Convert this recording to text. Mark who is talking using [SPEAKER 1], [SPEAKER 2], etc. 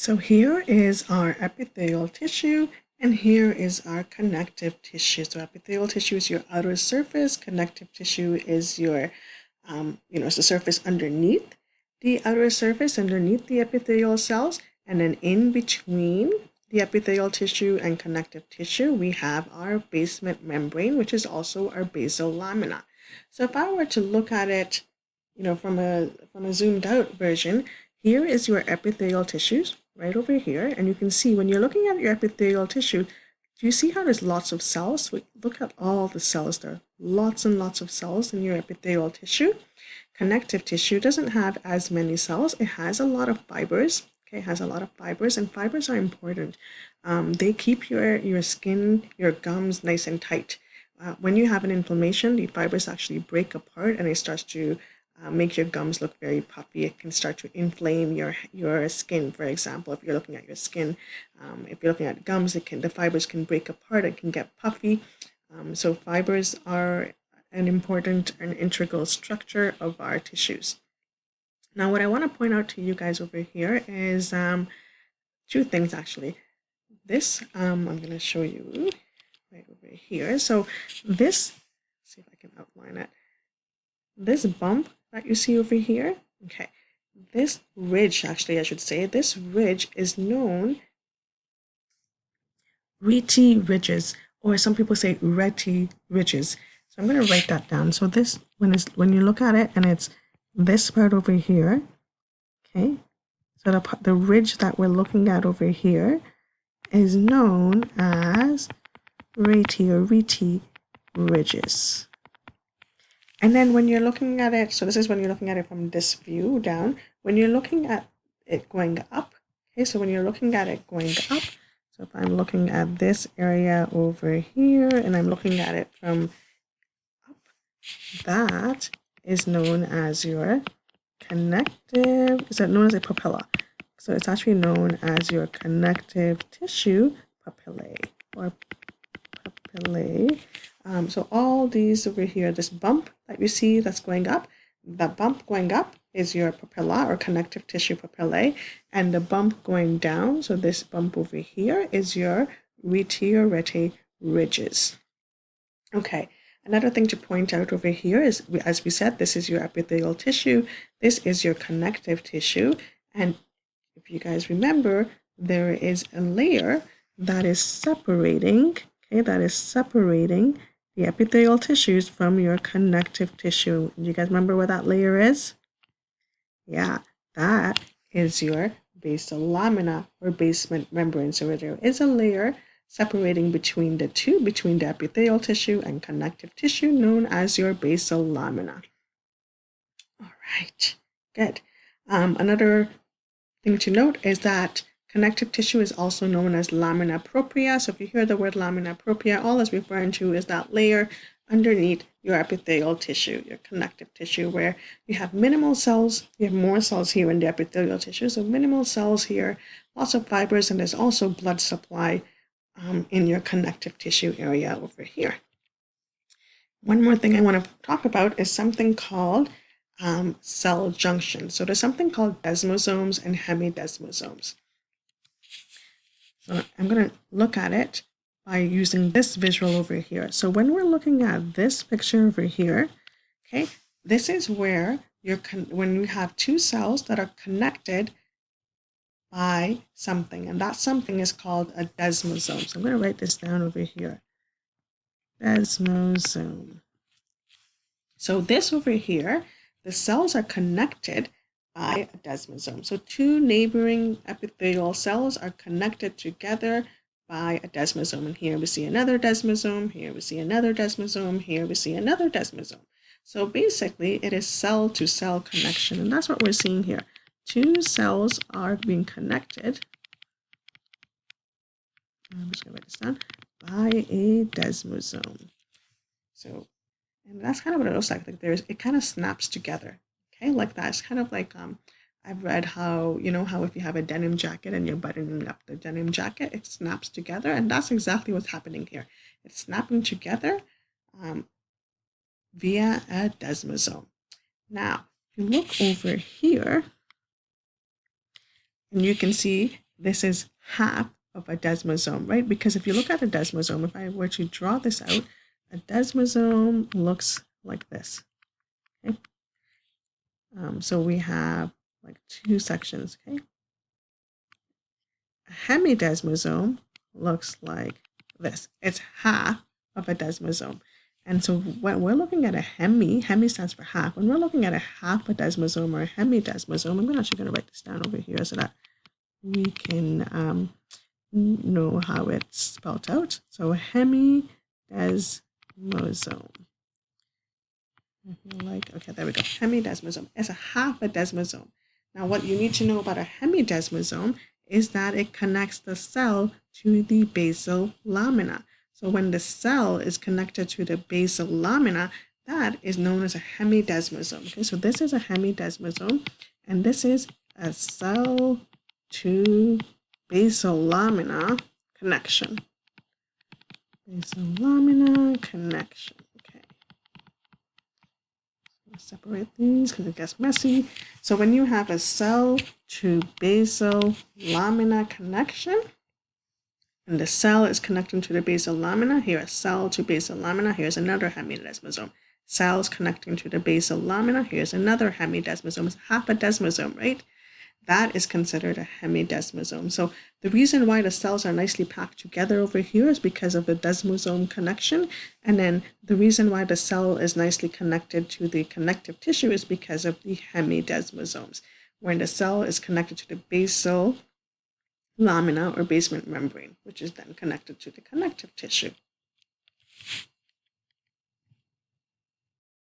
[SPEAKER 1] So here is our epithelial tissue, and here is our connective tissue. So epithelial tissue is your outer surface, connective tissue is your, it's the surface underneath the outer surface, underneath the epithelial cells, and then in between the epithelial tissue and connective tissue, we have our basement membrane, which is also our basal lamina. So if I were to look at it, from a zoomed out version, here is your epithelial tissues right over here, and you can see when you're looking at your epithelial tissue, do you see how there's lots of cells? Look at all the cells there. Lots and lots of cells in your epithelial tissue. Connective tissue doesn't have as many cells. It has a lot of fibers. Okay, it has a lot of fibers, and fibers are important. They keep your skin, your gums nice and tight. When you have an inflammation, the fibers actually break apart and it starts to make your gums look very puffy. It can start to inflame your skin. For example, if you're looking at your skin, if you're looking at gums, the fibers can break apart. It can get puffy. So fibers are an important and integral structure of our tissues. Now, what I want to point out to you guys over here is two things actually. This I'm going to show you right over here. So this, let's see if I can outline it. This bump that you see over here, okay, this ridge, actually I should say, this ridge is known rete ridges, or some people say rete ridges. So I'm going to write that down. So this, when you look at it, and it's this part over here, okay, so the ridge that we're looking at over here is known as rete or rete ridges. And then when you're looking at it, so this is when you're looking at it from this view down, when you're looking at it going up, okay, so when you're looking at it going up, so if I'm looking at this area over here and I'm looking at it from up, that is known as your connective, is that known as a papilla? So it's actually known as your connective tissue papillae, or papillae. So all these over here, this bump that you see that's going up, the bump going up is your papilla or connective tissue papillae, and the bump going down, so this bump over here, is your rete or rete ridges. Okay, another thing to point out over here is, as we said, this is your epithelial tissue, this is your connective tissue, and if you guys remember, there is a layer that is separating, okay, that is separating the epithelial tissues from your connective tissue. Do you guys remember what that layer is? Yeah, that is your basal lamina or basement membrane. So there is a layer separating between the two, between the epithelial tissue and connective tissue, known as your basal lamina. All right, good. Another thing to note is that connective tissue is also known as lamina propria. So if you hear the word lamina propria, all it's referring to is that layer underneath your epithelial tissue, your connective tissue, where you have minimal cells. You have more cells here in the epithelial tissue, so minimal cells here, lots of fibers, and there's also blood supply in your connective tissue area over here. One more thing I want to talk about is something called cell junction. So there's something called desmosomes and hemidesmosomes. So I'm going to look at it by using this visual over here. So when we're looking at this picture over here, okay, this is where when you have two cells that are connected by something, and that something is called a desmosome. So I'm going to write this down over here. Desmosome. So this over here, the cells are connected by a desmosome. So two neighboring epithelial cells are connected together by a desmosome. And here we see another desmosome, here we see another desmosome, here we see another desmosome. So basically it is cell-to-cell connection, and that's what we're seeing here. Two cells are being connected, I'm just going to write this down, by a desmosome. So, and that's kind of what it looks like. It kind of snaps together. Okay, like that. It's kind of like I've read how, how if you have a denim jacket and you're buttoning up the denim jacket, it snaps together, and that's exactly what's happening here. It's snapping together via a desmosome. Now, if you look over here, and you can see this is half of a desmosome, right? Because if you look at a desmosome, if I were to draw this out, a desmosome looks like this. Okay. So we have like two sections. Okay. A hemidesmosome looks like this. It's half of a desmosome. And so when we're looking at a hemi stands for half. When we're looking at a half a desmosome or a hemidesmosome, I'm actually going to write this down over here so that we can know how it's spelled out. So hemidesmosome. Okay, there we go. Hemidesmosome. It's a half a desmosome. Now, what you need to know about a hemidesmosome is that it connects the cell to the basal lamina. So when the cell is connected to the basal lamina, that is known as a hemidesmosome. Okay, so this is a hemidesmosome, and this is a cell to basal lamina connection. Basal lamina connection. Separate these because it gets messy. So when you have a cell to basal lamina connection, and the cell is connecting to the basal lamina, here a cell to basal lamina, here's another hemidesmosome. Cells connecting to the basal lamina, here's another hemidesmosome. It's half a desmosome, right? That is considered a hemidesmosome. So the reason why the cells are nicely packed together over here is because of the desmosome connection. And then the reason why the cell is nicely connected to the connective tissue is because of the hemidesmosomes, when the cell is connected to the basal lamina or basement membrane, which is then connected to the connective tissue.